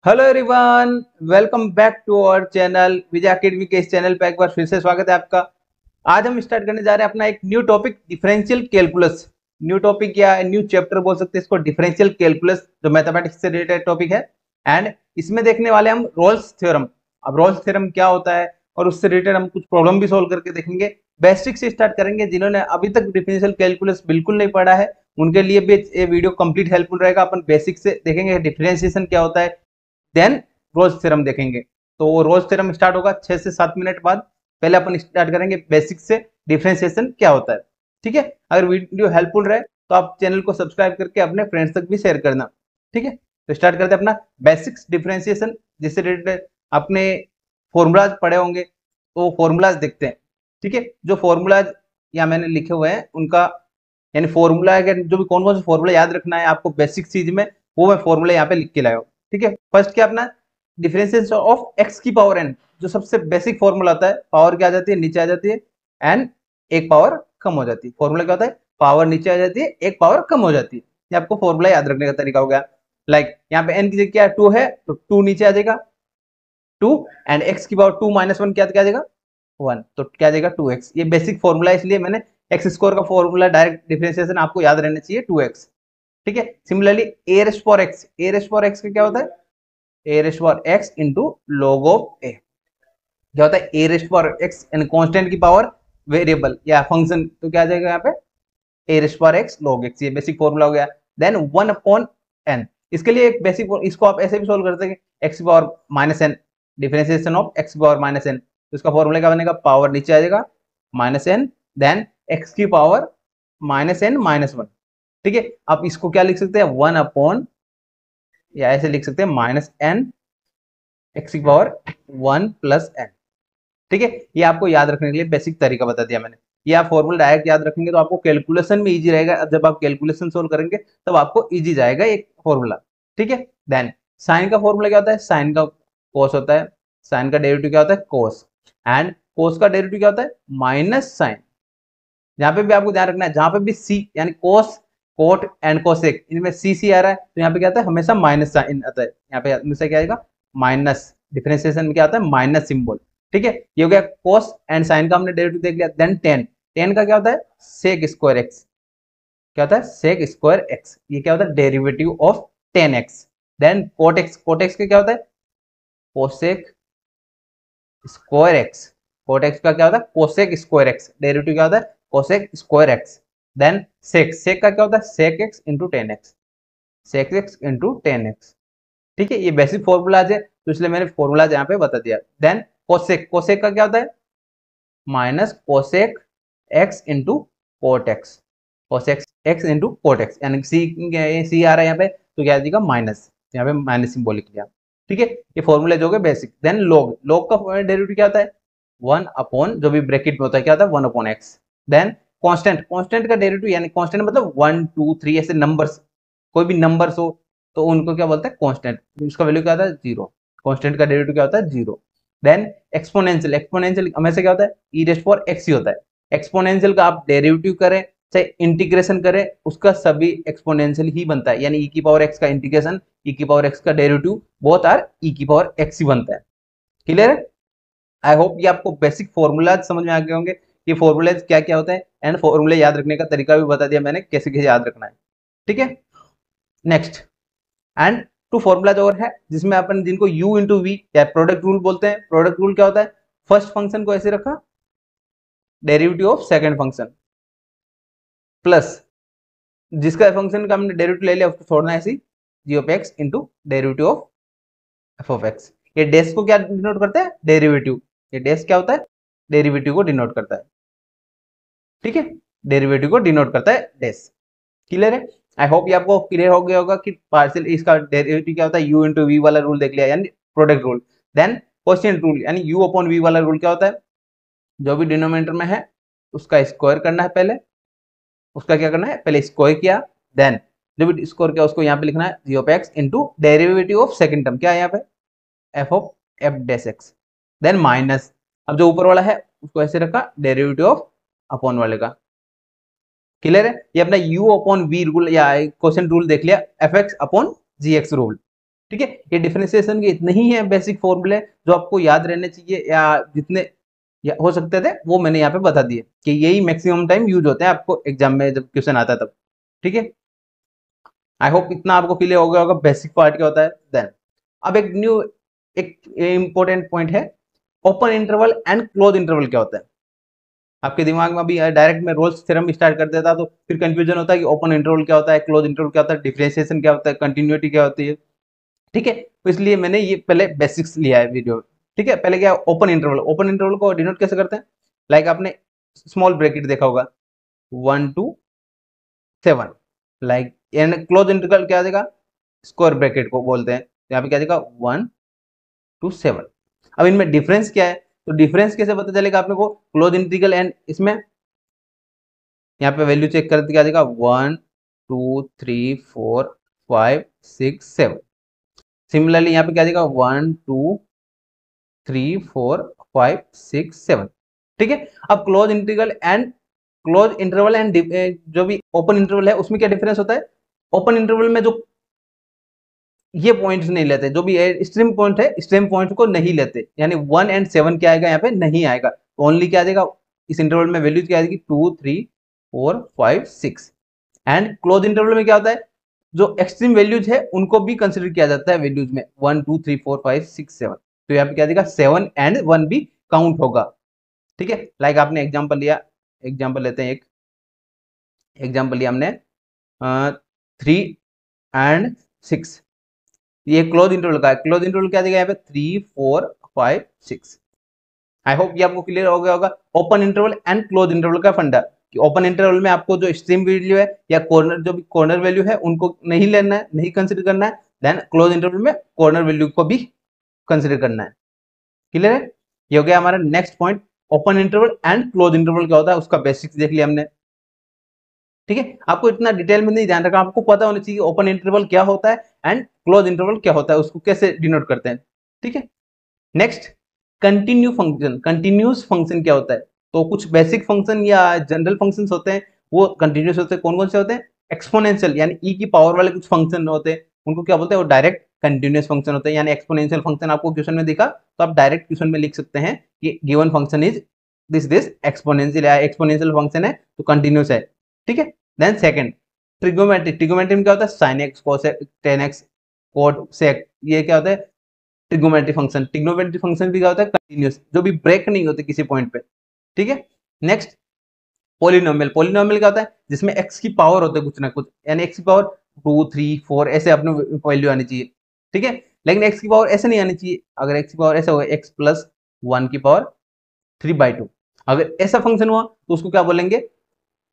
Hello everyone, welcome back to our channel Vijay academy के इस channel पे एक बार फिर से स्वागत है आपका। आज हम स्टार्ट करने जा रहे हैं अपना एक new topic differential calculus. New topic या न्यू चैप्टर बोल सकते हैं इसको, डिफरेंशियल कैलकुलस जो मैथमेटिक्स से रिलेटेड टॉपिक है। एंड इसमें देखने वाले हम रोल्स थ्योरम। अब रोल्स थ्योरम क्या होता है और उससे रिलेटेड हम कुछ प्रॉब्लम भी सोल्व करके देखेंगे। बेसिक से स्टार्ट करेंगे। जिन्होंने अभी तक डिफरेंशियल कैलकुलस बिल्कुल नहीं पढ़ा है उनके लिए भी ये वीडियो कंप्लीट हेल्पफुल रहेगा। अपन बेसिक से देखेंगे डिफरेंशिएशन क्या होता है, देन रोल्स थ्योरम देखेंगे। तो वो रोल्स थ्योरम स्टार्ट होगा 6 से 7 मिनट बाद। पहले अपन स्टार्ट करेंगे बेसिक से, डिफरेंशिएशन क्या होता है। ठीक है, अगर वीडियो हेल्पफुल रहे तो आप चैनल को सब्सक्राइब करके अपने फ्रेंड्स तक भी शेयर करना। ठीक है, तो स्टार्ट करते हैं अपना बेसिक्स डिफरेंशिएशन, जिससे रिलेटेड अपने फॉर्मूलाज पढ़े होंगे तो फॉर्मूलाज देखते हैं। ठीक है, जो फॉर्मूलाज यहाँ मैंने लिखे हुए हैं उनका यानी फॉर्मूला जो भी कौन कौन सा फॉर्मूला याद रखना है आपको बेसिक चीज में, वो मैं फॉर्मूला यहाँ पे लिख के लाया हूँ। ठीक है, फर्स्ट क्या अपना डिफरेंशिएशन ऑफ एक्स की पावर एन, जो सबसे बेसिक फॉर्मूला होता है। पावर क्या आ जाती है, नीचे आ जाती है, एन एक पावर कम हो जाती है। फॉर्मूला क्या होता है, पावर नीचे आ जाती है, एक पावर कम हो जाती है। ये आपको फॉर्मूला याद रखने का तरीका हो गया। लाइक यहाँ पे एन की जगह क्या 2 है तो 2 नीचे आ जाएगा 2, एंड एक्स की पावर 2 माइनस 1 क्या आ जाएगा 1, तो क्या आ जाएगा 2x। ये बेसिक फॉर्मूला है, इसलिए मैंने एक्स स्क्वायर का फॉर्मूला डायरेक्ट डिफरेंशिएशन आपको याद रहना चाहिए 2x। ठीक है, similarly a raised for x, a raised for x का क्या होता है, a raised for x into log of a. क्या होता है, ए रेस्ट फॉर एक्स यानी कांस्टेंट की पावर वेरिएबल या फंक्शन, तो क्या आ जाएगा यहाँ पे a raised for x log x. ये बेसिक फॉर्मूला हो गया। देन 1 अपॉन एन, इसके लिए एक बेसिक, इसको आप ऐसे भी सोल्व कर सकते हैं, एक्स की power minus n, differentiation of x की पावर माइनस एन। तो इसका फॉर्मूला क्या बनेगा, पावर नीचे आ जाएगा माइनस एन, देन एक्स की power minus n minus one. ठीक है, आप इसको क्या लिख सकते हैं 1 अपॉन, या ऐसे लिख सकते हैं माइनस एन एक्स की पावर 1 प्लस एन। ठीक है, ये आपको याद रखने के लिए बेसिक तरीका बता दिया मैंने। ये आप फॉर्मूला डायरेक्ट याद रखेंगे तो आपको कैलकुलेशन में इजी रहेगा। जब आप कैलकुलेशन सोल्व करेंगे तब आपको इजी जाएगा एक फॉर्मूला। ठीक है, देन साइन का फॉर्मूला क्या होता है, साइन का कोस होता है, साइन का डेरिवेटिव क्या होता है कोस, एंड कोस का डेरिवेटिव क्या होता है माइनस साइन। यहाँ पे भी आपको ध्यान रखना है, जहां पे भी सी यानी कोस कोट एंड कोसेक, इनमें सी आ रहा है तो यहाँ पे क्या आता है हमेशा माइनस साइन आता है। यहाँ पे हमेशा क्या आएगा माइनस, डिफरेंशिएशन में क्या आता है माइनस सिंबल। ठीक है, ये हो गया कोस एंड साइन का हमने डेरिवेटिव देख लिया। देन टेन, टेन का क्या होता है सेक स्क्वायर एक्स, क्या होता है सेक स्क्वायर एक्स, ये क्या होता है derivative of tan x. Then cot x, cot x का क्या होता है cosec square x, cot x का क्या होता है कोसेक स्क्वायर एक्स, डेरिवेटिव क्या होता है cosec square x. Then sec, sec का क्या होता है sec x into tan x, sec x into tan x. ठीक है, ये बेसिक फॉर्मूलाज है तो इसलिए मैंने फॉर्मूलाज यहाँ पे बता दिया। देन कोसेक, कोसेक का क्या होता है minus cosec x into cot x, cosec x into cot x, यानी सी आ रहा है यहाँ पे तो क्या आ जाएगा माइनस, यहाँ पे माइनस सिंबल लिख लिया। ठीक है, ये फॉर्मूले जो है बेसिक। देन लॉग, लॉग का डेरिवेटिव क्या होता है 1 अपॉन जो भी ब्रैकेट में होता है क्या होता है 1 upon x. Then constant, constant का डेरिवेटिव यानी कांस्टेंट मतलब 1 2 3 ऐसे नंबर्स, कोई भी नंबर्स हो तो उनको क्या बोलते हैं कांस्टेंट, उसका वैल्यू क्या होता है 0। कांस्टेंट का डेरिवेटिव क्या होता है 0। देन एक्सपोनेंशियल, एक्सपोनेंशियल हमेशा क्या होता है ई रेस्ट फॉर एक्स ही होता है। एक्सपोनेंशियल का आप डेरिवेटिव करें चाहे इंटीग्रेशन करें उसका सभी एक्सपोनेंशियल ही बनता है, यानी ई की पावर एक्स का इंटीग्रेशन, ई की पावर एक्स का डेरिवेटिव बोथ आर ई की पावर एक्स ही बनता है। क्लियर है, आई होप ये आपको बेसिक फॉर्मूलाज समझ में आ गए होंगे, ये फॉर्मूलाज क्या क्या होते हैं एंड फॉर्मूले याद रखने का तरीका भी बता दिया मैंने कैसे कैसे याद रखना है। ठीक है, नेक्स्ट एंड टू फॉर्मूलाज और है जिसमें अपन जिनको u इंटू वी या प्रोडक्ट रूल बोलते हैं। प्रोडक्ट रूल क्या होता है, फर्स्ट फंक्शन को ऐसे रखा derivative of second function plus जिसका फंक्शन का हमने डेरिवेटिव ले लिया उसको छोड़ना है ऐसी g of x into derivative of f of x. ये डेस को क्या डिनोट करता है डेरिवेटिव, ये डेस क्या होता है डेरिवेटिव को डिनोट करता है। ठीक है, डेरिवेटिव को डिनोट करता है डेस। क्लियर है, आई होप ये आपको क्लियर हो गया होगा कि पार्शियल इसका डेरिवेटिव क्या होता है u इंटू वी वाला रूल देख लिया यानी product rule. Then quotient rule यानी u अपॉन वी वाला रूल क्या होता है, जो भी डिनोमिनेटर में है उसका स्क्वायर करना है, पहले उसका क्या करना है पहले स्क्वायर किया, देन जो भी स्क्वायर किया उसको यहाँ पे लिखना है g of x into derivative of second term क्या है यहाँ पे f of f dash x, then minus अब जो ऊपर वाला है उसको ऐसे रखा डेरिवेटिव ऑफ अपॉन वाले का। क्लियर है, ये अपना u अपॉन वी रूल या क्वेश्चन रूल देख लिया, एफ एक्स अपॉन जी एक्स रूल। ठीक है, ये डिफरेंशिएशन के इतने ही है बेसिक फॉर्मूले जो आपको याद रहने चाहिए, या जितने हो सकते थे वो मैंने यहाँ पे बता दिए कि यही मैक्सिमम टाइम यूज होते हैं आपको एग्जाम में जब क्वेश्चन आता है तब। ठीक है, आई होप इतना आपको क्लियर हो गया होगा बेसिक पार्ट क्या होता है। देन अब एक इंपॉर्टेंट पॉइंट है, open interval and close interval क्या होता है। आपके दिमाग में अभी डायरेक्ट में रोल्स थ्योरम स्टार्ट कर देता तो फिर कंफ्यूजन होता है कि ओपन इंटरवल क्या होता है, क्लोज इंटरवल क्या होता है, डिफरेंशिएशन क्या होता है, कंटिन्यूटी क्या होती है। ठीक है, तो इसलिए मैंने ये पहले बेसिक्स लिया है वीडियो। ठीक है, पहले क्या ओपन इंटरवल, ओपन इंटरवल को डिनोट कैसे करते हैं, लाइक आपने स्मॉल ब्रैकेट देखा होगा 1 to 7, like and close interval क्या आ जाएगा, स्क्वायर ब्रैकेट को बोलते हैं, यहाँ पे क्या आ जाएगा 1 to 7। अब इनमें डिफरेंस क्या है, तो डिफरेंस कैसे पता चलेगा आपने को, क्लोज इंटीग्रल एंड इसमें यहाँ पे वैल्यू चेक करते क्या आ जाएगा 1 2 3 4 5 6 7। सिमिलरली यहाँ पे क्या आ जाएगा 1 2 3 4 5 6 7। ठीक है, अब क्लोज इंटरवल एंड जो भी ओपन इंटरवल है उसमें क्या डिफरेंस होता है, ओपन इंटरवल में जो ये पॉइंट्स नहीं लेते, जो भी एक्सट्रीम पॉइंट है एक्सट्रीम पॉइंट को नहीं लेते, यानी 1 एंड 7 क्या आएगा यहाँ पे नहीं आएगा, ओनली क्या आ जाएगा इस इंटरवल में वैल्यूज क्या आएगी 2 3 4 5 6। एंड क्लोज इंटरवल में क्या होता है, जो एक्सट्रीम वैल्यूज है उनको भी कंसिडर किया जाता है वैल्यूज में 1 2 3 4 5 6 7। तो यहाँ पे क्या देगा 7 एंड 1 भी काउंट होगा। ठीक है, लाइक आपने एग्जांपल लिया, एग्जांपल लेते हैं, एक एग्जांपल लिया हमने 3 एंड 6, ये क्लोज इंटरवल का है, क्लोज इंटरवल क्या देगा यहाँ पे 3 4 5 6। आई होप ये आपको क्लियर हो गया होगा open interval and close interval का फंडा, कि ओपन इंटरवल में आपको जो स्ट्रीम वैल्यू है या कॉर्नर जो भी कॉर्नर वैल्यू है उनको नहीं लेना है, नहीं कंसिडर करना है। देन क्लोज इंटरवल में कॉर्नर वैल्यू को भी कंसिडर करना है। क्लियर है, ये हो गया हमारा next point, open interval and close interval क्या होता है उसका बेसिक्स देख लिया हमने। ठीक है, आपको इतना डिटेल में नहीं ध्यान रखा, आपको पता होना चाहिए ओपन इंटरवल क्या होता है एंड क्लोज इंटरवल क्या होता है, उसको कैसे डिनोट करते हैं। ठीक है, next continue function, continuous function क्या होता है, तो कुछ बेसिक फंक्शन या जनरल फंक्शंस होते हैं वो कंटिन्यूस होते हैं, कौन कौन से होते हैं, एक्सपोनेंशियल यानी ई की पावर वाले कुछ फंक्शन होते हैं उनको क्या बोलते हैं, वो डायरेक्ट कंटिन्यूस फंक्शन होते हैं। यानी एक्सपोनेंशियल फंक्शन आपको क्वेश्चन में दिखा तो आप डायरेक्ट क्वेश्चन में लिख सकते हैं कि given function is this exponential, या एक्सपोनेंशियल फंक्शन है तो कंटिन्यूस है। ठीक है, देन सेकंड ट्रिगोमेट्री, ट्रिगोमेट्री में क्या होता है sin x cos x tan x cot sec, ये क्या होता है ट्रिगोमेट्री फंक्शन। ट्रिगोमेट्री फंक्शन भी क्या होता है कंटिन्यूस, जो भी ब्रेक नहीं होते किसी पॉइंट पे। ठीक है, नेक्स्ट पोलिनोमियल, पोलिनोमियल क्या होता है जिसमें x की पावर होते है कुछ ना कुछ, यानी x की पावर 2 3 4 ऐसे अपने वैल्यू आनी चाहिए। ठीक है, लेकिन x की पावर ऐसे नहीं आनी चाहिए, अगर x की पावर ऐसे होगा x प्लस 1 की पावर 3/2, अगर ऐसा फंक्शन हुआ तो उसको क्या बोलेंगे,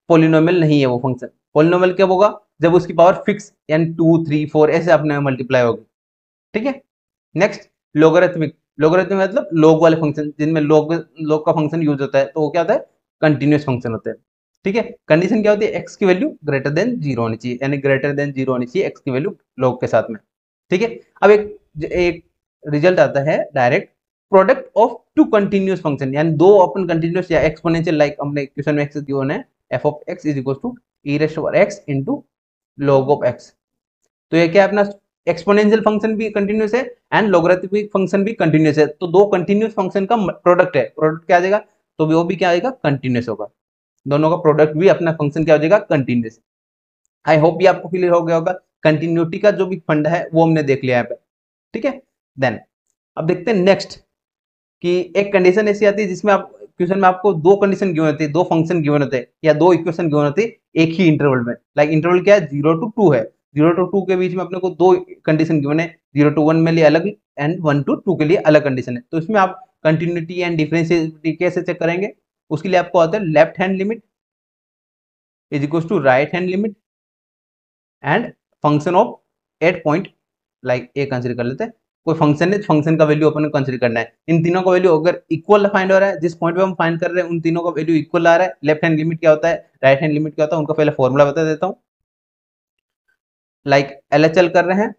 पोलिनोमियल नहीं है वो फंक्शन। पोलिनोमियल कब होगा, जब उसकी पावर फिक्स यानी 2 3 4 ऐसे अपने मल्टीप्लाई होगी। ठीक है, नेक्स्ट लोगरिथमिक, लोगरिथमिक मतलब लोग वाले फंक्शन जिनमें लोग का फंक्शन यूज होता है तो वो क्या होता है कंटिन्यूस फंक्शन होता है। ठीक है, कंडीशन क्या होती है x की वैल्यू ग्रेटर देन 0 होनी चाहिए, यानी ग्रेटर देन 0 होनी चाहिए x की वैल्यू लोग के साथ में। ठीक है, अब एक रिजल्ट आता है direct product of two continuous function, यानी दो अपन कंटिन्यूस या एक्सपोनेंशियल, लाइक हमने क्वेश्चन में x गिवन है f of x is equals to e raised to x into log of x। तो ये क्या है अपना एक्सपोनेंशियल फंक्शन भी कंटिन्यूस है एंड लोगरिथमिक फंक्शन भी कंटिन्यूस है, तो दो कंटिन्यूस फंक्शन का प्रोडक्ट है, प्रोडक्ट क्या आ जाएगा, तो वो भी क्या आएगा कंटिन्यूस होगा, दोनों का प्रोडक्ट भी अपना फंक्शन क्या हो जाएगा कंटिन्यूस। आई होप ये आपको क्लियर हो गया होगा, कंटिन्यूटी का जो भी फंड है वो हमने देख लिया यहाँ पे। ठीक है, देन अब देखते हैं नेक्स्ट कि एक कंडीशन ऐसी आती है जिसमें आप क्वेश्चन में आपको दो कंडीशन गिवन होती है, दो फंक्शन गिवन होते हैं या दो इक्वेशन गिवन होती है एक ही इंटरवल में। लाइक इंटरवल क्या है 0 to 2 है, 0 to 2 के बीच में अपने को दो कंडीशन गिवन है, 0 to 1 में लिए अलग एंड 1 to 2 के लिए अलग कंडीशन है। तो इसमें आप कंटिन्यूटी एंड डिफरेंशिएबिलिटी कैसे चेक करेंगे, उसके लिए आपको आता है left hand limit is equal to right hand limit and function of at point, like a consider कर लेते हैं, कोई फंक्शन है, फंक्शन का वैल्यू अपन को कंसिडर करना है, इन तीनों का वैल्यू अगर इक्वल फाइंड हो रहा है, जिस पॉइंट पे हम फाइंड कर रहे हैं उन तीनों का वैल्यू इक्वल आ रहा है, लेफ्ट हैंड लिमिट क्या होता है राइट हैंड लिमिट क्या होता है उनका पहले फॉर्मूला बता देता हूँ। लाइक LHL कर रहे हैं,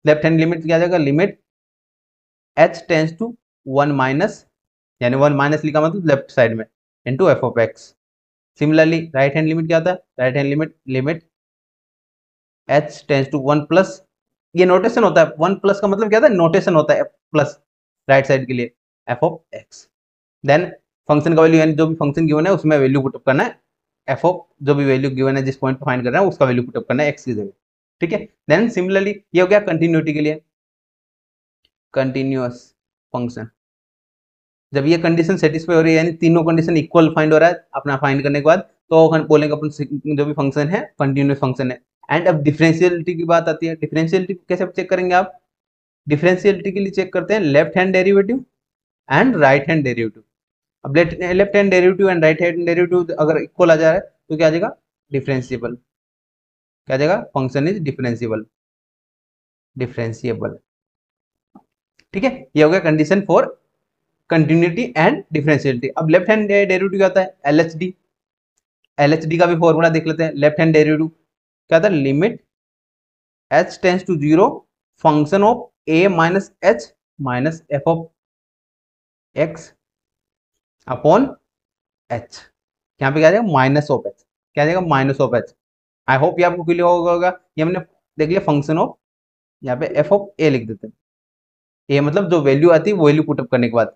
लेफ्ट हैंड लिमिट क्या जाएगा, limit h tends to 1 minus, यानी 1 माइनस लिखा मतलब लेफ्ट साइड में, into f of x। Similarly right hand limit क्या होता है, right hand limit h tends to 1 plus ये नोटेशन होता है, 1 प्लस का मतलब क्या था, नोटेशन होता है प्लस राइट साइड के लिए, f of x. Then function का वैल्यू यानी जो भी फंक्शन गिवन है उसमें वैल्यू पुटअप करना है, एफ ऑफ जो भी वैल्यू गिवन है जिस पॉइंट पे फाइंड कर रहे हैं उसका वैल्यू पुटअप करना है एक्स की जगह, ठीक है। देन सिमिलरली ये हो गया कंटिन्यूटी के लिए, कंटिन्यूअस फंक्शन। जब ये कंडीशन सेटिस्फाई हो रही है यानी तीनों कंडीशन इक्वल फाइंड हो रहा है अपना फाइंड करने के बाद, तो बोलेंगे अपन जो भी फंक्शन है कंटिन्यूअस फंक्शन है। एंड अब डिफरेंशियलिटी की बात आती है, डिफरेंशियलिटी कैसे चेक करेंगे आप, डिफरेंशियलिटी के लिए चेक करते हैं left hand derivative and right hand derivative. अब left hand derivative and right hand derivative अगर इक्वल आ जा रहा है तो क्या आ जाएगा, डिफरेंशिएबल, क्या आ जाएगा, फंक्शन इज डिफरेंशिएबल, डिफरेंशिएबल, ठीक है। ये हो गया कंडीशन फॉर कंटिन्यूटी एंड डिफरेंशियलिटी। अब लेफ्ट हैंड डेरिवेटिव क्या होता है, एलएचडी, एलएचडी का भी फॉर्मूला देख लेते हैं। लेफ्ट हैंड डेरिवेटिव क्या था, limit h tends to 0 function of a minus h minus f of x upon h, यहाँ पे क्या आ जाएगा, माइनस ऑफ h, क्या आ जाएगा, minus of h। I hope ये आपको क्लियर होगा। ये हमने देख लिया फंक्शन ऑफ, यहाँ पे एफ ऑफ a लिख देते हैं, ए मतलब जो वैल्यू आती है वो वैल्यू पुटअप करने के बाद,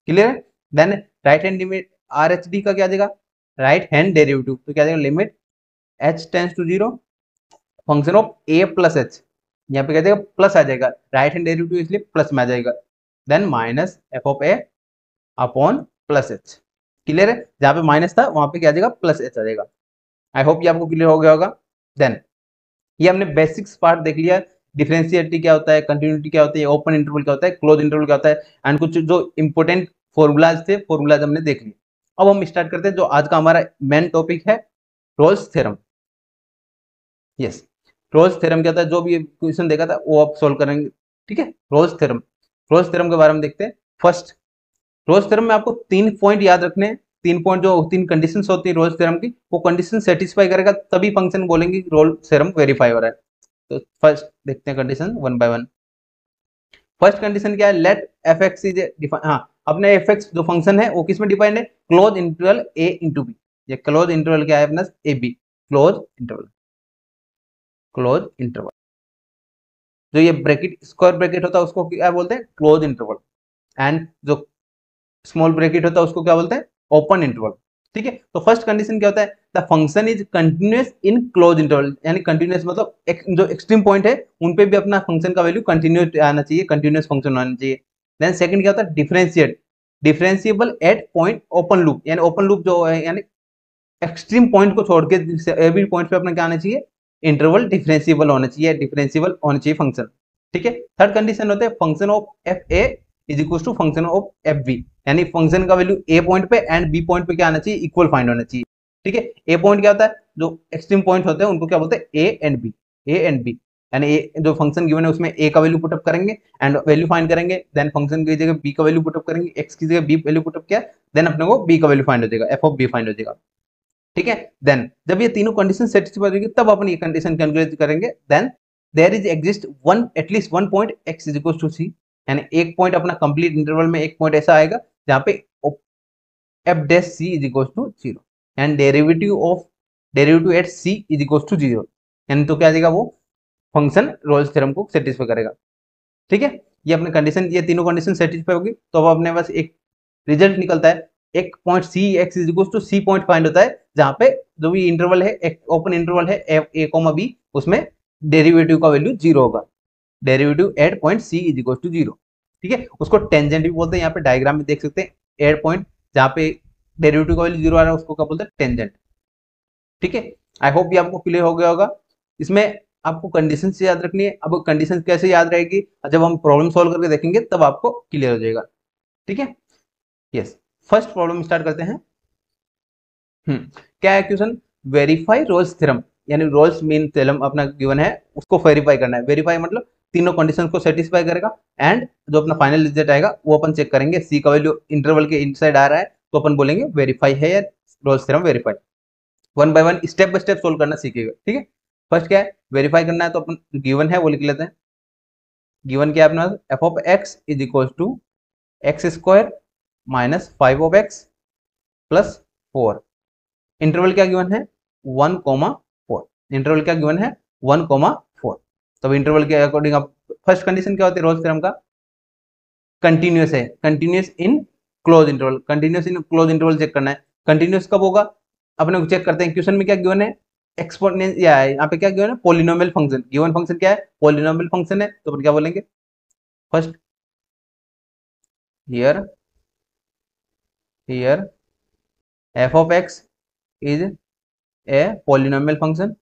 क्लियर है। Then right hand limit R H D का क्या आ जाएगा, राइट हैंड डेरिवेटिव, तो क्या आ जाएगा, limit h tends to 0 function of a plus h, यहाँ पे क्या जाएगा, प्लस आ जाएगा, राइट हैंड डेरिवेटिव इसलिए प्लस में आ जाएगा। Then minus f of a upon plus h, clear है। जहाँ पे माइनस था वहां पे क्या आ जाएगा, प्लस h आ जाएगा। आई होप ये आपको क्लियर हो गया होगा। देन ये हमने बेसिक्स पार्ट देख लिया, डिफरेंशिएलिटी क्या होता है, कंटिन्यूटी क्या होती है, ओपन इंटरवल क्या होता है, क्लोज इंटरवल क्या होता है, एंड कुछ जो इंपोर्टेंट फॉर्मूलाज थे, फॉर्मूलाज हमने देख लिए। अब हम स्टार्ट करते हैं जो आज का हमारा मेन टॉपिक है, Rolle's theorem. Yes, Rolle's theorem क्या होता है, जो भी क्वेश्चन देखा था वो आप सोल्व करेंगे, ठीक है। रोल्स थ्योरम, रोल्स थ्योरम के बारे में देखते हैं। फर्स्ट, रोल्स थ्योरम में आपको 3 पॉइंट याद रखने हैं, 3 पॉइंट जो 3 कंडीशंस होती है रोल्स थ्योरम की, वो कंडीशन सेटिस्फाई करेगा तभी फंक्शन बोलेंगे रोल्स थ्योरम वेरीफाई हो रहा है। तो फर्स्ट देखते हैं condition one by one. First condition क्या है, लेट एफ एक्स इज हाँ, अपने एफ एक्स जो फंक्शन है वो किस में डिफाइंड है, close interval A into B. ये क्लोज इंटरवल क्या है अपना, A B, close interval, close interval. जो ये ब्रैकेट स्क्वायर ब्रैकेट होता है उसको क्या बोलते हैं, क्लोज इंटरवल। एंड जो स्मॉल ब्रैकेट होता है उसको क्या बोलते हैं, ओपन इंटरवल, ठीक है। तो फर्स्ट कंडीशन क्या होता है, the function is continuous in close interval, यानी कंटिन्यूअस मतलब जो एक्सट्रीम पॉइंट है उन पे भी अपना फंक्शन का वैल्यू कंटिन्यूअस आना चाहिए, कंटिन्यूअस फंक्शन आना चाहिए। देन सेकंड क्या होता है, differentiate, differentiable eight point open loop, यानी ओपन लूप जो है यानी एक्सट्रीम पॉइंट को छोड़ के एवरी पॉइंट पे अपना क्या आना चाहिए, इंटरवल डिफरेंशिएबल होना चाहिए, डिफरेंशिएबल होना चाहिए फंक्शन, ठीक है। थर्ड कंडीशन होता है function of f A is equal to function of f B, यानी फंक्शन का वैल्यू ए पॉइंट पे एंड बी पॉइंट पे क्या आना चाहिए, इक्वल फाइंड होना चाहिए, ठीक है। ए पॉइंट क्या होता है, जो एक्सट्रीम पॉइंट होते हैं उनको क्या बोलते हैं, A and B, A and B, यानी ए जो फंक्शन गिवन है उसमें ए का वैल्यू पुटअप करेंगे एंड वैल्यू फाइंड करेंगे, देन फंक्शन की जगह बी का वैल्यू पुटअप करेंगे, एक्स की जगह बी वैल्यू पुटअप किया, देन अपने को बी का वैल्यू फाइंड हो जाएगा, एफ ऑफ बी फाइंड हो जाएगा, ठीक है। देन जब ये तीनों कंडीशन सेटिस्फाई होगी तब अपन ये कंडीशन कैलकुलेट करेंगे। Then there is exist one at least one point x is equal to c, यानी एक पॉइंट अपना कंप्लीट इंटरवल में एक पॉइंट ऐसा आएगा जहां पे F dash C is equal to 0 and derivative at C is equal to 0, यानी तो क्या आ जाएगा, वो फंक्शन रोल्स थ्योरम को सेटिस्फाई करेगा, ठीक है। ये अपने कंडीशन, ये तीनों कंडीशन सेटिस्फाई होगी तो अब अपने पास एक रिजल्ट निकलता है, एक point C x is equal to C point find होता है जहां पे जो भी इंटरवल है, एक ओपन इंटरवल है ए कॉमा बी, उसमें डेरिवेटिव का वैल्यू 0 होगा, derivative at point C is equal to 0, ठीक है। उसको टेंजेंट भी बोलते हैं, यहाँ पे डायग्राम में देख सकते हैं, एट पॉइंट जहां पे डेरिवेटिव का वैल्यू 0 आ रहा है उसको क्या बोलते हैं, टेंजेंट, ठीक है। आई होप ये आपको क्लियर हो गया होगा। इसमें आपको कंडीशन से याद रखनी है। अब कंडीशन कैसे याद रहेगी, जब हम प्रॉब्लम सॉल्व करके देखेंगे तब आपको क्लियर हो जाएगा, ठीक है। यस, फर्स्ट प्रॉब्लम स्टार्ट करते हैं। क्या है क्वेश्चन, वेरीफाई रोल्स थ्योरम, यानी रोल्स मीन थ्योरम अपना गिवन है उसको वेरीफाई करना है। वेरीफाई मतलब तीनों कंडीशन को सेटिस्फाई करेगा एंड जो अपना फाइनल रिजल्ट आएगा वो अपन चेक करेंगे, सी का वैल्यू इंटरवल के इनसाइड आ रहा है तो अपन बोलेंगे वेरीफाई है या roles theorem verify. One by one step by step solve करना सीखेगा, ठीक है। फर्स्ट क्या है, वेरीफाई करना है तो अपन गिवन है वो लिख लेते हैं। गिवन क्या है अपना, F of x is equal to x square minus 5 of x plus 4, interval क्या गिवन है 1, 4, इंटरवल क्या गिवन है 1, 4, तो इंटरवल के अकॉर्डिंग आप फर्स्ट कंडीशन क्या होती है रोल्स थ्योरम का, कंटिन्यूस है, continuous in close interval, continuous in close interval check करना है। कंटिन्यूस कब होगा, अपने को चेक करते हैं क्वेश्चन में क्या गिवन है, एक्सपोनेंस या है यहाँ पे क्या गिवन है, पोलिनोमियल फंक्शन, गिवन फंक्शन क्या है, पोलिनोमियल फंक्शन है, तो अपन क्या बोलेंगे, first here here f of x is a polynomial function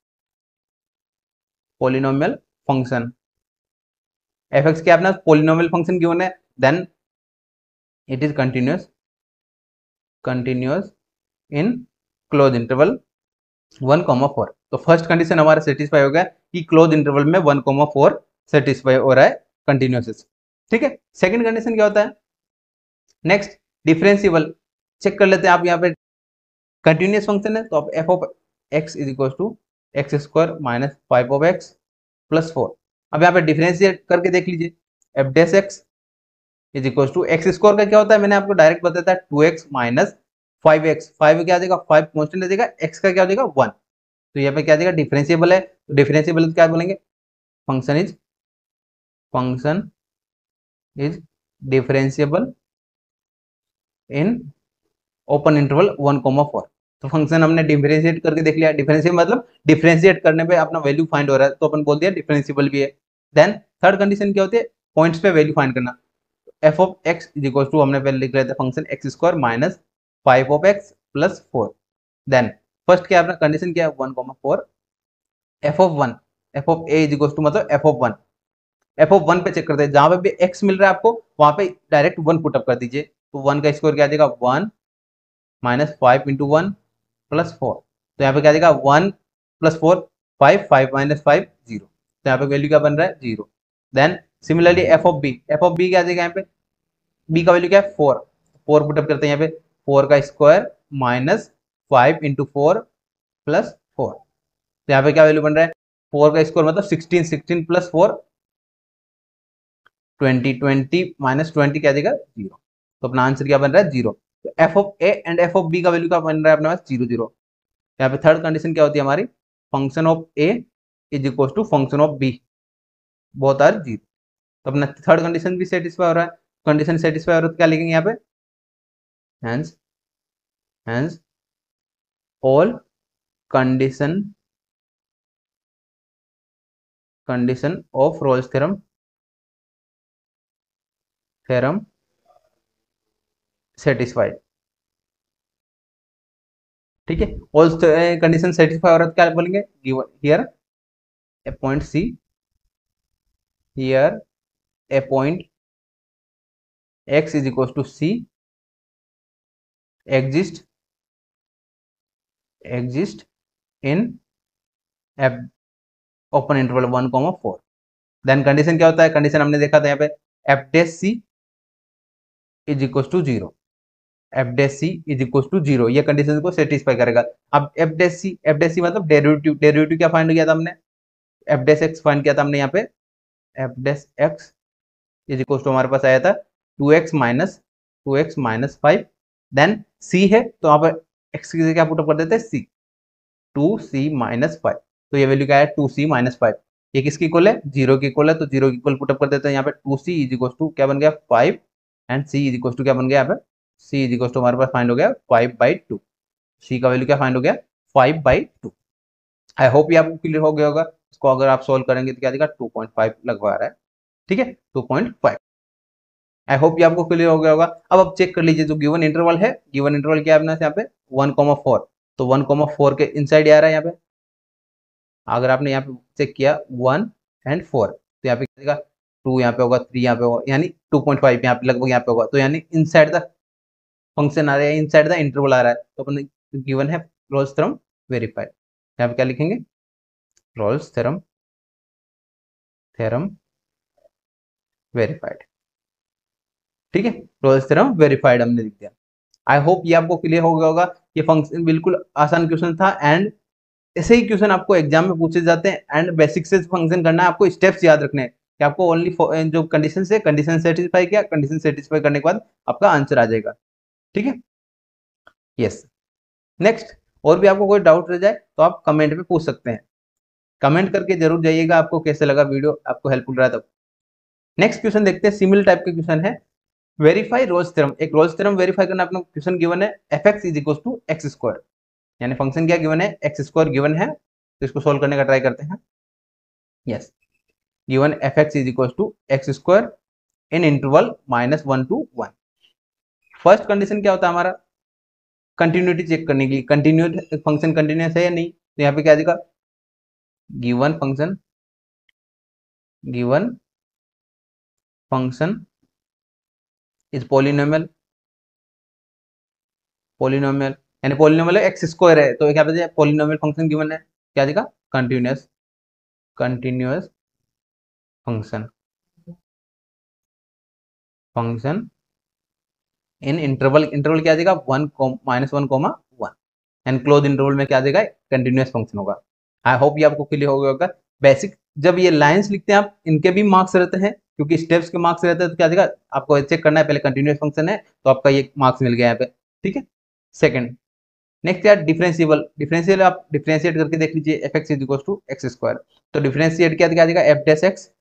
fx क्या अपना polynomial function गिवन है, then it is continuous in closed interval 1,4। तो फर्स्ट कंडीशन हमारा सेटिस्फाई हो गया कि क्लोज इंटरवल में 1,4 सेटिस्फाई हो रहा है कंटिन्यूस। ठीक है, सेकंड कंडीशन क्या होता है, नेक्स्ट डिफरेंशिएबल चेक कर लेते हैं। आप यहाँ पे कंटिन्यूस फंक्शन है तो आप f of x is equal to x square minus 5 of x plus 4। अब यहाँ पे डिफरेंशिएट करके देख लीजिए, f dash x is equal to x square का क्या होता है, मैंने आपको डायरेक्ट बताया था 2x माइनस 5x, 5 क्या आ जाएगा, 5 कॉन्स्टेंट आ जाएगा, x का क्या हो जाएगा 1। तो यहाँ पे क्या आ जाएगा, डिफरेंशिएबल है, तो डिफरेंशिएबल क्या बोलेंगे, function is differentiable in open interval 1,4। तो फंक्शन हमने डिफरेंशिएट करके देख लिया, डिफरेंशिएट मतलब डिफरेंशिएट करने पे अपना वैल्यू फाइंड हो रहा है, तो अपन बोल दिया डिफरेंशिएबल भी है। देन थर्ड कंडीशन क्या होती है, पॉइंट्स पे वैल्यू फाइंड करना। F of x is equal to हमने पहले लिख रहे थे function x square minus 5 of x plus 4। Then first क्या अपना कंडीशन क्या है 1,4, f of 1, f of a is equal to मतलब एफ ऑफ 1, एफ ऑफ 1 पे चेक करते हैं, जहां पे भी एक्स मिल रहा है आपको वहां पे डायरेक्ट 1 पुटअप कर दीजिए, तो 1 का स्क्वायर क्या आ जाएगा 1 माइनस 5 इंटू 1 प्लस 4। तो यहाँ पे क्या आ जाएगा 1 प्लस 4 5, 5 माइनस 5 0, तो यहाँ पे वैल्यू क्या बन रहा है 0। Then similarly f of b, f of b क्या आ जाएगा, यहाँ पे बी का वैल्यू क्या है 4, 4 पुटअप करते हैं यहाँ पे, 4 का स्क्वायर माइनस 5 इंटू 4 प्लस 4। तो यहाँ पे क्या वैल्यू बन रहा है, 4 का स्क्वायर मतलब 16, 16 प्लस 4 20, 20 माइनस 20 क्या आ जाएगा 0। तो अपना आंसर क्या बन रहा है 0। तो f of a and f of b का वैल्यू क्या बन रहा है अपने पास 0 0। यहाँ पे थर्ड कंडीशन क्या होती है हमारी, function of a is equal to function of b both are 0। तो अपना थर्ड कंडीशन भी सेटिस्फाई हो रहा है, कंडीशन सेटिस्फाई हो रहा है तो क्या लिखेंगे यहाँ पे, hence all condition of Rolle's theorem satisfied. ठीक है, ऑल कंडीशन सेटिस्फाई हो रहा है तो क्या बोलेंगे, given here a point c, here a point x is equals to c exist in f open interval 1,4। Then condition क्या होता है, कंडीशन हमने देखा था यहाँ पे f dash c is equal to 0, f dash c is equal to 0, ये condition को सेटिस्फाई करेगा। अब f डैश c मतलब डेरिवेटिव, डेरिवेटिव क्या फाइंड किया था हमने, f डैश x फाइंड किया था हमने यहाँ पे, f dash x is equal to हमारे पास आया था 2x माइनस 5। देन c है तो यहाँ पर x की जगह क्या पुटअप कर देते हैं c, 2c माइनस 5। तो ये वैल्यू क्या है 2c माइनस 5, ये किसकी इक्वल है 0 की इक्वल है, तो 0 की इक्वल पुटअप कर देते हैं यहाँ पे, 2c इज इक्वल टू क्या बन गया 5 and c is equal to क्या बन गया यहाँ पे, c इज इक्वल टू हमारे पास फाइंड हो गया 5/2, c का वैल्यू क्या फाइंड हो गया 5/2। आई होप ये आपको क्लियर हो गया होगा, इसको अगर आप सोल्व करेंगे तो क्या देगा 2.5 लगवा रहा है। ठीक है 2.5, आई होप ये आपको क्लियर हो गया होगा। अब आप चेक कर लीजिए जो गिवन इंटरवल है, गिवन इंटरवल क्या है अपना यहाँ पे 1,4, तो 1,4 के इनसाइड आ रहा है यहाँ पे, अगर आपने यहाँ पे चेक किया 1 एंड 4 तो यहाँ पे क्या 2 यहाँ पे होगा, 3 यहाँ पे होगा, यानी 2.5 यहाँ पे लगभग यहाँ पे होगा, तो यानी इनसाइड द फंक्शन आ रहा है, इनसाइड द इंटरवल आ रहा है, तो अपन गिवन है रोल्स थ्योरम वेरीफाइड। यहाँ पे क्या लिखेंगे, रोल्स थ्योरम वेरीफाइड। ठीक है, रोल्स थ्योरम वेरीफाइड हमने लिख दिया। आई होप ये आपको क्लियर हो गया होगा, ये फंक्शन बिल्कुल आसान क्वेश्चन था, एंड ऐसे ही क्वेश्चन आपको एग्जाम में पूछे जाते हैं, एंड बेसिक से फंक्शन करना है, आपको स्टेप्स याद रखने हैं कि आपको ओनली जो कंडीशन से कंडीशन सेटिस्फाई किया, कंडीशन सेटिस्फाई करने के बाद आपका आंसर आ जाएगा। ठीक है, यस। नेक्स्ट, और भी आपको कोई डाउट रह जाए तो आप कमेंट में पूछ सकते हैं। कमेंट करके जरूर जाइएगा आपको कैसे लगा वीडियो, आपको हेल्पफुल रहा तब। नेक्स्ट क्वेश्चन देखते हैं, सिमिलर टाइप का क्वेश्चन है, वेरीफाई रोल्स थ्योरम। एक रोल्स थ्योरम वेरीफाई करना, अपना क्वेश्चन गिवन है f x is equal to x square, यानी फंक्शन क्या गिवन है, एक्स स्क्वायर गिवन है, तो इसको सोल्व करने का ट्राई करते हैं। Yes, given f x is equal to x square in interval -1 to 1। First condition क्या होता है हमारा, कंटिन्यूटी चेक करने के लिए, कंटिन्यूस फंक्शन कंटिन्यूस है या नहीं, तो यहाँ पे क्या देगा, गिवन फंक्शन इज पॉलिनोमियल, यानी पॉलिनोमियल एक्स स्क्वायर है, तो क्या बता पॉलिनोमियल फंक्शन गिवन है, क्या देगा, कंटिन्यूस फंक्शन इन इंटरवल क्या देगा, -1, एंड क्लोज इंटरवल में क्या देगा, कंटिन्यूस फंक्शन होगा। आई होप ये आपको क्लियर हो गया होगा। बेसिक जब ये लाइंस लिखते हैं आप, इनके भी मार्क्स रहते हैं, क्योंकि स्टेप्स के मार्क्स रहते हैं, तो क्या देगा, आपको चेक करना है पहले कंटिन्यूस फंक्शन है, तो आपका ये मार्क्स मिल गया यहाँ पे, ठीक है। सेकंड, नेक्स्ट यार डिफरेंशियल आप डिफरेंशिएट करके देख लीजिए, f x is equal to x square, तो डिफरेंशिएट क्या देगा, f dash x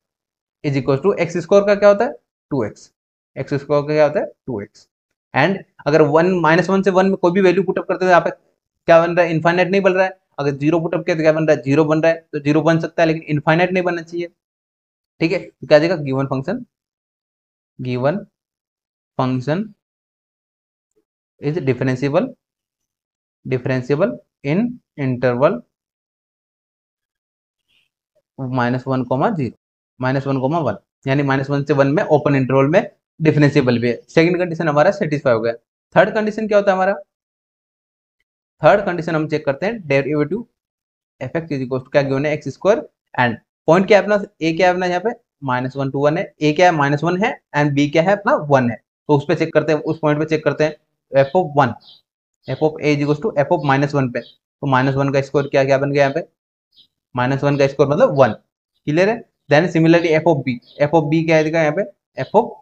is equal to x square का क्या होता है 2x, एक्स स्क्वायर का क्या होता है 2x, एंड अगर -1 से 1 में कोई भी वैल्यू पुटअप करते हो यहाँ पे क्या बन रहा है, इनफाइनाइट नहीं बन रहा है, अगर जीरो पुटअप किया तो क्या बन रहा है, जीरो बन रहा है, तो जीरो बन सकता है लेकिन इनफाइनाइट नहीं बनना चाहिए, ठीक है। तो क्या देगा, given function is differentiable in interval -1, 1, यानी -1 से 1 में ओपन इंटरवल में डिफरेंशिएबल भी है। सेकंड कंडीशन हमारा सेटिस्फाई हो गया। थर्ड कंडीशन क्या होता है हमारा, थर्ड कंडीशन हम चेक करते हैं, derivative f x is equal to क्या गिवन है, एक्स स्क्वायर, एंड पॉइंट क्या है अपना, ए क्या है अपना यहाँ पे -1 to 1 है, ए क्या है -1 है, एंड बी क्या है अपना 1 है, तो उस पे चेक करते हैं, उस पॉइंट पे चेक करते हैं, f of 1, f of a is equal to f of -1 पे, तो -1 का स्क्वायर क्या क्या बन गया यहाँ पे, -1 का स्क्वायर मतलब 1, क्लियर है। Then similarly f of b क्या है यहाँ पे, f of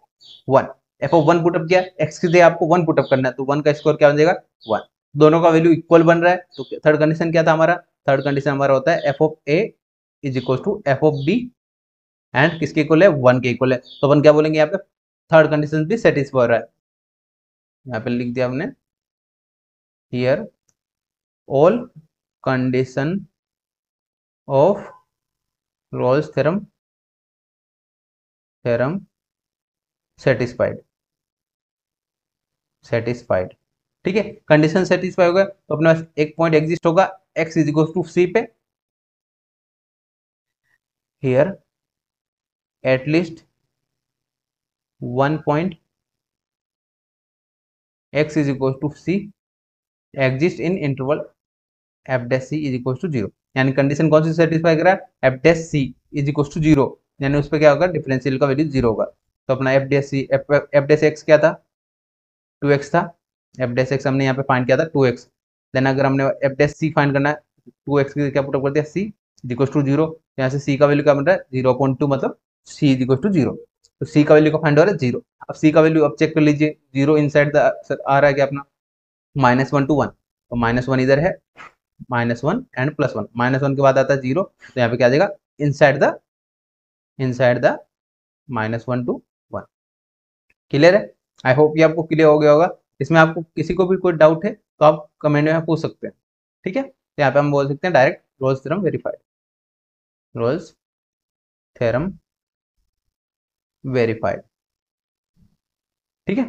1, f of 1 put up किया, एक्स की जगह आपको 1 पुटअप करना है, तो 1 का स्क्वायर क्या बन जाएगा 1, दोनों का वैल्यू इक्वल बन रहा है, तो थर्ड कंडीशन क्या था हमारा, थर्ड कंडीशन हमारा होता है f of a is equal to f of b, and किसके इक्वल है, 1 के इक्वल है, तो अपन क्या बोलेंगे यहाँ पे, थर्ड कंडीशन भी सेटिस्फाई हो रहा है, यहाँ पे लिख दिया हमने, here all condition of Rolle's theorem satisfied, ठीक है। कंडीशन सेटिस्फाई हो गया, तो अपने पास एक पॉइंट एग्जिस्ट होगा, x is equal to c पे, here at least 1 point x is equal to c exist in interval f dash C is equal to 0, यानी कंडीशन कौन सी सेटिस्फाई कर रहा है, f dash C is equal to 0, यानी उस पर क्या होगा, डिफरेंशियल का वैल्यू 0 होगा, तो अपना एफ डैश एक्स क्या था, 2x था, एफ डैश एक्स हमने यहाँ पे फाइंड किया था 2x, देन अगर हमने एफ डैश सी फाइंड करना है, 2x की क्या पुटअप कर दिया, सी इज इक्वल टू 0, यहाँ से सी का वैल्यू क्या बन रहा है 0.2, मतलब सी इज इक्वल टू 0, तो सी का वैल्यू का फाइंड हो रहा है 0, अब सी का वैल्यू अब चेक कर लीजिए, 0 इनसाइड द आ रहा है क्या अपना -1 to 1, तो -1 इधर है, -1 एंड +1, -1 के बाद आता है 0, तो यहाँ पे क्या आ जाएगा, इनसाइड द -1 to 1, क्लियर है। आई होप ये आपको क्लियर हो गया होगा। इसमें आपको किसी को भी कोई डाउट है तो आप कमेंट में पूछ सकते हैं, ठीक है। तो यहाँ पे हम बोल सकते हैं direct Rolle's theorem verified, Rolle's theorem verified, ठीक है।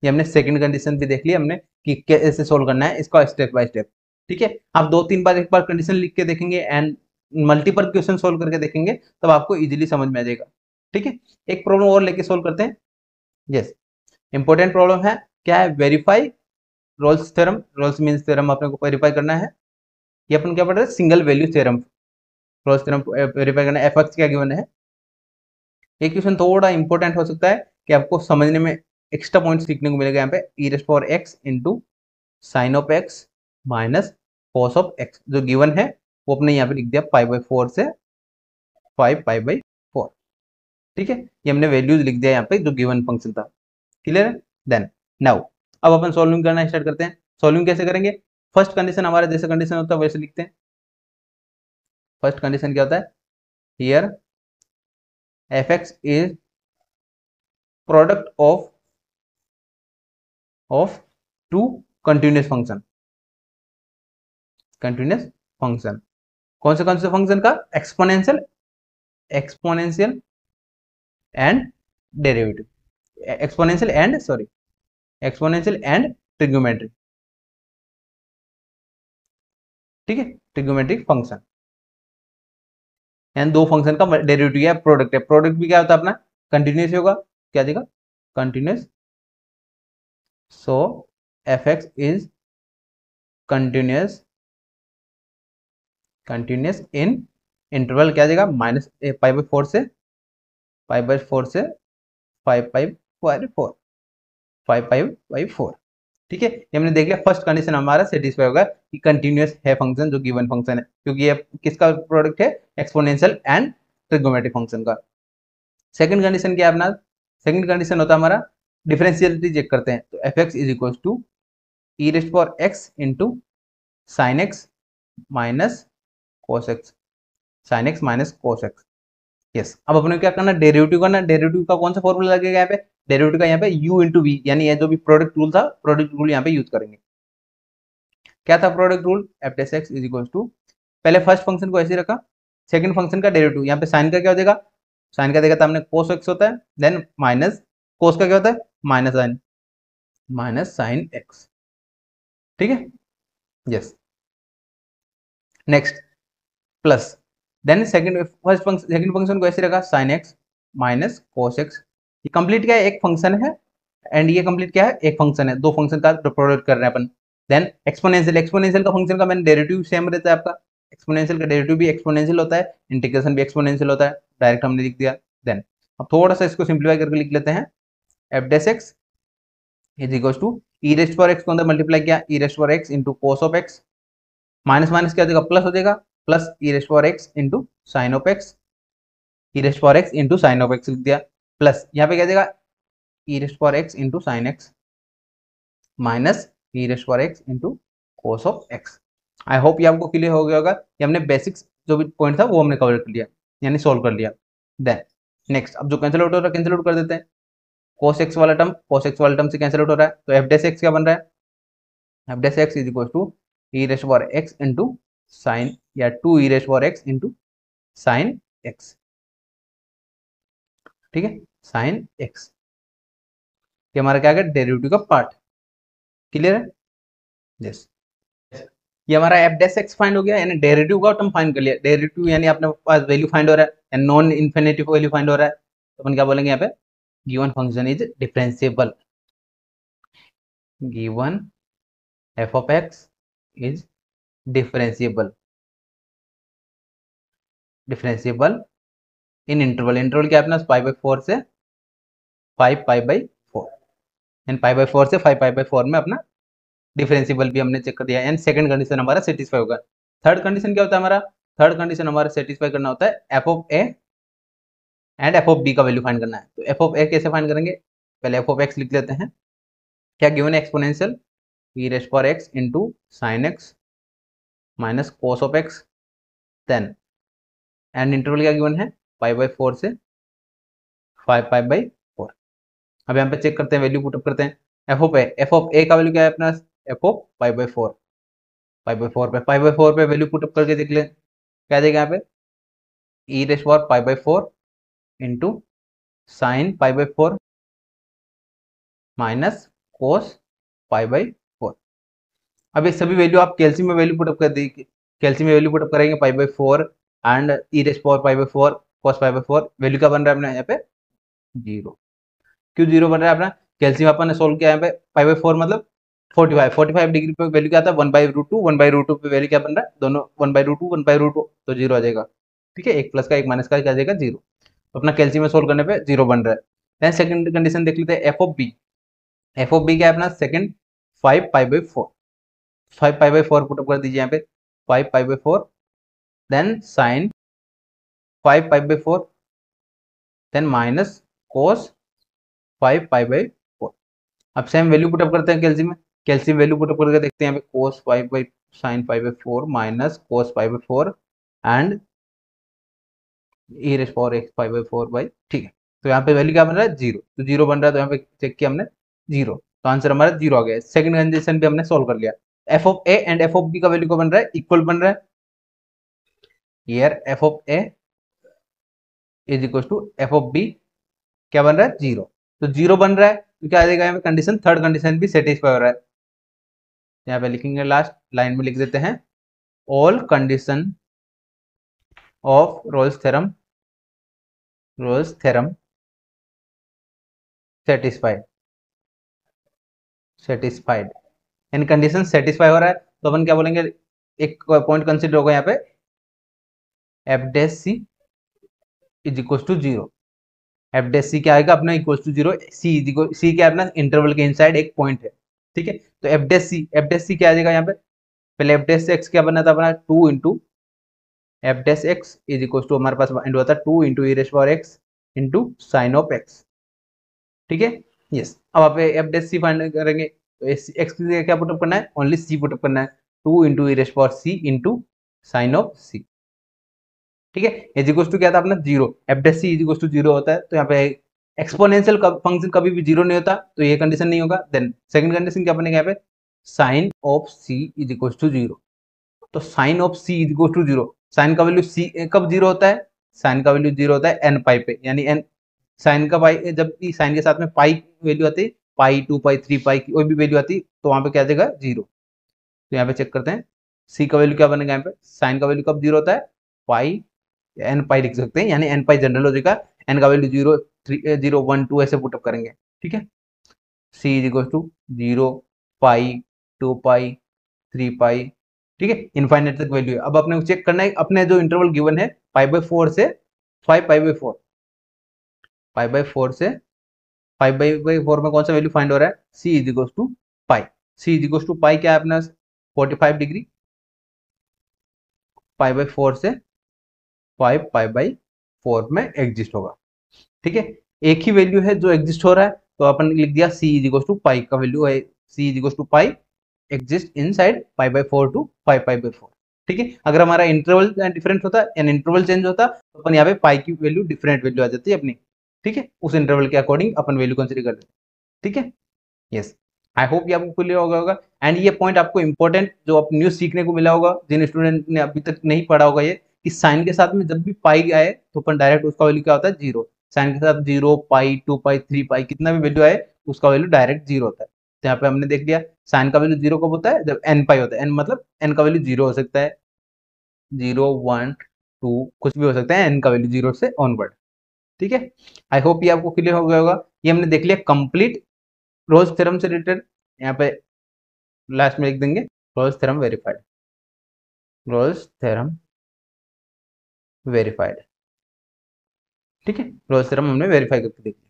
ये हमने सेकंड कंडीशन भी देख ली हमने कि कैसे सोल्व करना है इसका स्टेप बाय स्टेप, ठीक है। आप 2-3 बार एक बार कंडीशन लिख के देखेंगे एंड मल्टीपल क्वेश्चन सोल्व करके देखेंगे, तब आपको इजीली समझ में आ जाएगा, ठीक है। एक प्रॉब्लम और लेके सोल्व करते हैं। यस, इंपॉर्टेंट प्रॉब्लम है, क्या है, verify Rolle's theorem, Rolle's means theorem अपने को वेरीफाई करना है, ये अपन क्या पढ़ रहे हैं, single value theorem, roles theorem verify करना है, एफ एक्स क्या गिवन है। ये क्वेश्चन थोड़ा इंपॉर्टेंट हो सकता है कि आपको समझने में एक्स्ट्रा पॉइंट सीखने को मिलेगा यहाँ पे, e raised power x into sine of x minus cos of x, जो गिवन है वो अपने यहाँ पे लिख दिया π/4 से 5π/4, ठीक है। ये हमने वैल्यूज लिख दिया यहाँ पे जो गिवन फंक्शन था, क्लियर है। देन नाउ अब अपन सॉल्विंग करना स्टार्ट करते हैं। सॉल्विंग कैसे करेंगे, फर्स्ट कंडीशन हमारा जैसे कंडीशन होता है वैसे लिखते हैं, फर्स्ट कंडीशन क्या होता है, here f x is product of two continuous function, continuous function कौन से फंक्शन का, exponential and derivative, exponential and trigonometric, ठीक है, ट्रिग्नोमेट्रिक फंक्शन, एंड दो फंक्शन का डेरिवेटिव या प्रोडक्ट है, प्रोडक्ट भी क्या होता है अपना कंटिन्यूस होगा, क्या देगा continuous, so f x is continuous in interval क्या देगा माइनस पाई बाई फोर से फाइव पाई बाई फोर, ठीक है। ये हमने देख लिया, फर्स्ट कंडीशन हमारा सेटिस्फाई होगा कि कंटिन्यूस है फंक्शन जो गिवन फंक्शन है, क्योंकि ये किसका प्रोडक्ट है, एक्सपोनेंशियल एंड ट्रिग्नोमेट्रिक फंक्शन का। सेकंड कंडीशन क्या है अपना, सेकंड कंडीशन होता है हमारा डिफरेंशियलिटी चेक करते हैं, तो f x is equal to e raised power x into sine x minus cos x, sine x minus cos x, yes. अब अपने क्या करना, डेरिवेटिव करना, डेरिवेटिव का कौन सा फॉर्मूला लगेगा यहाँ पे, डेरिवेटिव का यहाँ पे u इंटू वी, यानी ये जो भी प्रोडक्ट रूल था, प्रोडक्ट रूल यहाँ पे यूज करेंगे। क्या था product rule, f dash x is equal to, पहले फर्स्ट फंक्शन को ऐसे रखा, सेकंड फंक्शन का डेरिवेटिव, यहाँ पे साइन का क्या हो जाएगा, साइन का देखा था हमने कोस एक्स होता है, देन माइनस कोस का क्या होता है माइनस साइन एक्स, ठीक है, yes. Next plus, then second function को ऐसे रखा, sine x minus cos x, ये कंप्लीट क्या है, एक फंक्शन है, एंड ये कंप्लीट क्या है, एक फंक्शन है, दो फंक्शन का प्रोडक्ट कर रहे हैं अपन। देन एक्सपोनेंशियल का फंक्शन का मैंने डेरिवेटिव सेम रहता है आपका, एक्सपोनेंशियल का डेरिवेटिव भी एक्सपोनेंशियल होता है, इंटीग्रेशन भी एक्सपोनेंशियल होता है, डायरेक्ट हमने लिख दिया। देन अब थोड़ा सा इसको सिंप्लीफाई करके लिख लेते हैं, F dash x is equal to e raised for x को अंदर मल्टीप्लाई किया, e raised for x into cos of x, minus minus क्या हो जाएगा, प्लस हो जाएगा, plus e raised for x into sine of x, e raised for x into sine of x लिख दिया, प्लस यहाँ पे क्या देगा, e raised for x into sine x minus e raised for x into cos of x. I hope ये आपको clear हो गया होगा, ये हमने बेसिक्स जो भी पॉइंट था वो हमने कवर कर लिया, यानी सोल्व कर लिया। देन नेक्स्ट, अब जो कैंसिल आउट हो रहा है कैंसिल आउट कर देते हैं, कोस एक्स वाला टर्म से कैंसिल आउट हो रहा है, तो एफ डेस एक्स क्या बन रहा है, F dash x is equal to e raised for x into sine या two e raised for x into sine x, ठीक है, साइन एक्स, ये हमारा क्या है डेरिवेटिव का पार्ट, क्लियर है, यस। ये हमारा एफ डेस एक्स फाइंड हो गया, यानी डेरिवेटिव का टर्म फाइंड कर लिया, डेरिवेटिव यानी अपने पास वैल्यू फाइंड हो रहा है, and non infinity value find हो रहा है, तो अपन क्या बोलेंगे यहाँ पे, given function is differentiable, given F of x is differentiable in interval, interval क्या है अपना पाई बाई फोर से five pi by four, and pi by four से फाइव पाई बाई फोर में अपना डिफरेंशिएबल भी हमने चेक कर दिया, एंड सेकंड कंडीशन हमारा सेटिस्फाई होगा। थर्ड कंडीशन क्या होता है हमारा, थर्ड कंडीशन हमारा सेटिस्फाई करना होता है f of a and f of b का वैल्यू फाइंड करना है, तो एफ ऑफ ए कैसे फाइंड करेंगे, पहले एफ ऑफ एक्स लिख लेते हैं, क्या गिवन है exponential e raised for x into sine x minus cos of x, then and interval क्या गिवन है पाई बाई फोर से फाइव पाई बाई फोर। अब यहाँ पे चेक करते हैं, वैल्यू पुटअप करते हैं, एफ ऑफ ए का वैल्यू क्या है अपना, F of pi by four, pi by four पे वैल्यू पुटअप करके देख लें, क्या देगा यहाँ पे, e raised for pi by four into sine pi by four minus cos pi by four. अब ये सभी वैल्यू आप कैल्सी में वैल्यू पुटअप कर देंगे, कैल्सी में वैल्यू पुटअप करेंगे, पाई by four and E raised for pi by four cos pi by four, value क्या बन रहा है अपना यहाँ पे जीरो, क्यों जीरो बन रहा है अपना, कैल्सियम अपन ने सोल्व किया यहाँ पे, पाई बाई फोर मतलब 45 डिग्री पे वैल्यू क्या आता है, वन बाई रूट टू पे वैल्यू क्या बन रहा है, दोनों वन बाई रूट टू, तो जीरो आ जाएगा, ठीक है, एक प्लस का एक माइनस का क्या आ जाएगा जीरो, तो अपना कैल्सियम में सोल्व करने पे जीरो बन रहा है। देन सेकंड कंडीशन देख लेते हैं, एफ ऑफ बी क्या है अपना second five pi by four put up कर दीजिए यहाँ पे, five pi by four, then sine five pi by four, then minus cos five pi by four. अब सेम वैल्यू पुटअप करते हैं कैल्सियम में, कैल्सियम वैल्यू पुटअप करके देखते हैं यहाँ पे cos five by sine five by four minus cos five by four and e raise power x 5/4 by, ठीक है। तो यहाँ पे वैल्यू क्या बन रहा है, 0, तो 0 बन रहा है, तो यहाँ पे चेक किया हमने 0, तो आंसर हमारा 0 आ गया। सेकंड कंडीशन भी हमने सोल्व कर लिया। F of a and f of b का वैल्यू क्या बन रहा है, इक्वल बन रहा है। Here f of a is equal to f of b क्या बन रहा है, 0, तो 0 बन रहा है, तो क्या आ जाएगा यहाँ पे कंडीशन, थर्ड कंडीशन भी सेटिस्फाई हो रहा है। यहाँ पे लिखेंगे, लास्ट लाइन में लिख देते हैं, all condition of Rolle's theorem satisfied यानी कंडीशन सेटिस्फाई हो रहा है, तो अपन क्या बोलेंगे, एक पॉइंट कंसिडर होगा यहाँ पे, F dash C is equal to 0। F dash C क्या आएगा अपना, इक्वल टू 0, सी क्या है अपना, इंटरवल के इनसाइड एक पॉइंट है, ठीक है। तो एफ डैश सी क्या आ जाएगा यहाँ पे, पहले एफ डैश एक्स क्या बना था अपना, 2 into f dash x is equal to, हमारे पास इंटू आता है 2 into e race power x into sine of x, ठीक है। यस, अब आप एफ डैश सी फाइंड करेंगे, तो एक्स की जगह क्या पुटअप करना है, ओनली सी पुटअप करना है, 2 into e race power C into sine of C, ठीक है। इज इक्वल टू क्या था अपना, 0, F dash C is equal to 0 होता है, तो यहाँ पे एक्सपोनेंशियल फंक्शन कभी भी 0 नहीं होता, तो ये कंडीशन नहीं होगा। देन सेकंड कंडीशन क्या बनेगा, यहाँ पे sine of c is equal to 0, तो sine of c is equal to 0, sine का वैल्यू सी कब 0 होता है, साइन का वैल्यू 0 होता है एन पाई पे, यानी एन साइन का पाई, जब भी साइन के साथ में पाई वैल्यू आती है, पाई 2 पाई 3 पाई की कोई भी वैल्यू आती है, तो वहां पे क्या आ जाएगा, 0। तो यहाँ पे चेक करते हैं, सी का वैल्यू क्या बनेगा, यहाँ पे साइन का वैल्यू कब 0 होता है, पाई, एन पाई लिख सकते हैं, यानी एन पाई जनरल हो जाएगा, एन का वैल्यू 0 3 0 1 2 ऐसे पुटअप करेंगे, ठीक है। सी इज इक्वल टू 0 पाई 2 पाई 3 पाई, ठीक है, इनफाइनाइट तक वैल्यू है। अब अपने को चेक करना है, अपने जो इंटरवल गिवन है π/4 से 5π/4, π/4 से 5/4 में कौन सा वैल्यू फाइंड हो रहा है, C is equal to pi, C is equal to pi क्या है अपना 45 डिग्री, π/4 से 5π/4 में एग्जिस्ट होगा, ठीक है। एक ही वैल्यू है जो एग्जिस्ट हो रहा है, तो अपन लिख दिया C is equal to pi का वैल्यू है, C is equal to pi exist inside π/4 to 5π/4, ठीक है। अगर हमारा इंटरवल डिफरेंट होता है, इंटरवल चेंज होता, तो अपन यहाँ पे पाई की वैल्यू डिफरेंट वैल्यू आ जाती है अपनी, ठीक है, उस इंटरवल के अकॉर्डिंग अपन वैल्यू कंसिडर कर लेते हैं, ठीक है। यस, आई होप ये आपको क्लियर हो गया होगा, एंड ये पॉइंट आपको इंपॉर्टेंट जो आप न्यूज सीखने को मिला होगा, जिन स्टूडेंट ने अभी तक नहीं पढ़ा होगा ये, कि साइन के साथ में जब भी पाई आए तो अपन डायरेक्ट उसका वैल्यू क्या होता है, 0, साइन के साथ 0 पाई 2 पाई 3 पाई कितना भी वैल्यू आए उसका वैल्यू डायरेक्ट 0 होता है। तो यहाँ पे हमने देख लिया, साइन का वैल्यू 0 कब होता है, जब एन पाई होता है, एन मतलब एन का वैल्यू 0 हो सकता है, 0 1 2 कुछ भी हो सकता है, एन का वैल्यू 0 से ऑनवर्ड, ठीक है। आई होप ये आपको क्लियर हो गया होगा। ये हमने देख लिया कंप्लीट रोल्स थ्योरम से रिलेटेड, यहाँ पे लास्ट में लिख देंगे Rolle's theorem verified, Rolle's theorem verified, ठीक है, रोल्स थ्योरम हमने वेरीफाई करके देख लिया।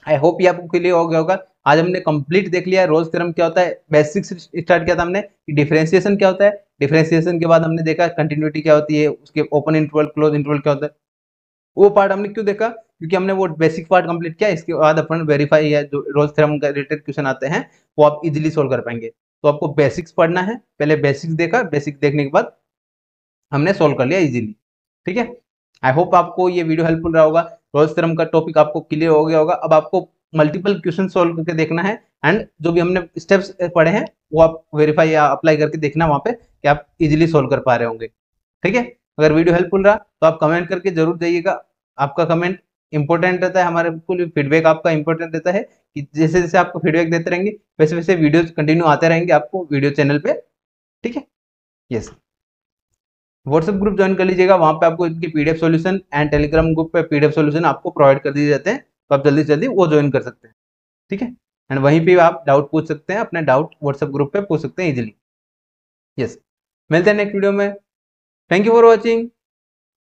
आई होप ये आपको क्लियर हो गया होगा। आज हमने कंप्लीट देख लिया रोल्स थ्योरम क्या होता है, बेसिक्स स्टार्ट किया था हमने, डिफरेंशिएशन क्या होता है, डिफरेंशिएशन के बाद हमने देखा कंटिन्यूटी क्या होती है, उसके ओपन इंटरवल क्लोज इंटरवल क्या होता है, वो पार्ट हमने क्यों देखा, क्योंकि हमने वो बेसिक पार्ट कंप्लीट किया, इसके बाद अपन वेरीफाई या जो रोल्स थ्योरम का रिलेटेड क्वेश्चन आते हैं वो आप इजीली सोल्व कर पाएंगे। तो आपको बेसिक्स पढ़ना है, पहले बेसिक्स देखा, बेसिक्स देखने के बाद हमने सोल्व कर लिया इजीली, ठीक है। आई होप आपको ये वीडियो हेल्पफुल रहा होगा, रोल्स थ्योरम का टॉपिक आपको क्लियर हो गया होगा। अब आपको मल्टीपल क्वेश्चन सोल्व करके देखना है, एंड जो भी हमने स्टेप्स पढ़े हैं वो आप वेरीफाई या अप्लाई करके देखना वहां पे कि आप इजीली सोल्व कर पा रहे होंगे, ठीक है। अगर वीडियो हेल्पफुल रहा तो आप कमेंट करके जरूर जाइएगा, आपका कमेंट इंपॉर्टेंट रहता है, हमारे बिल्कुल फीडबैक आपका इंपॉर्टेंट रहता है, कि जैसे जैसे आपको फीडबैक देते रहेंगे वैसे वैसे वीडियोज कंटिन्यू आते रहेंगे आपको वीडियो चैनल पे, ठीक है। यस, व्हाट्सएप ग्रुप ज्वाइन कर लीजिएगा, वहां पे आपको इनकी PDF solution and Telegram group पे पीडीएफ सॉल्यूशन आपको प्रोवाइड कर दिए जाते हैं, तो आप जल्दी से जल्दी वो ज्वाइन कर सकते हैं, ठीक है। एंड वहीं पे आप डाउट पूछ सकते हैं, अपने डाउट व्हाट्सएप ग्रुप पे पूछ सकते हैं इजीली। यस, मिलते हैं नेक्स्ट वीडियो में, थैंक यू फॉर वॉचिंग।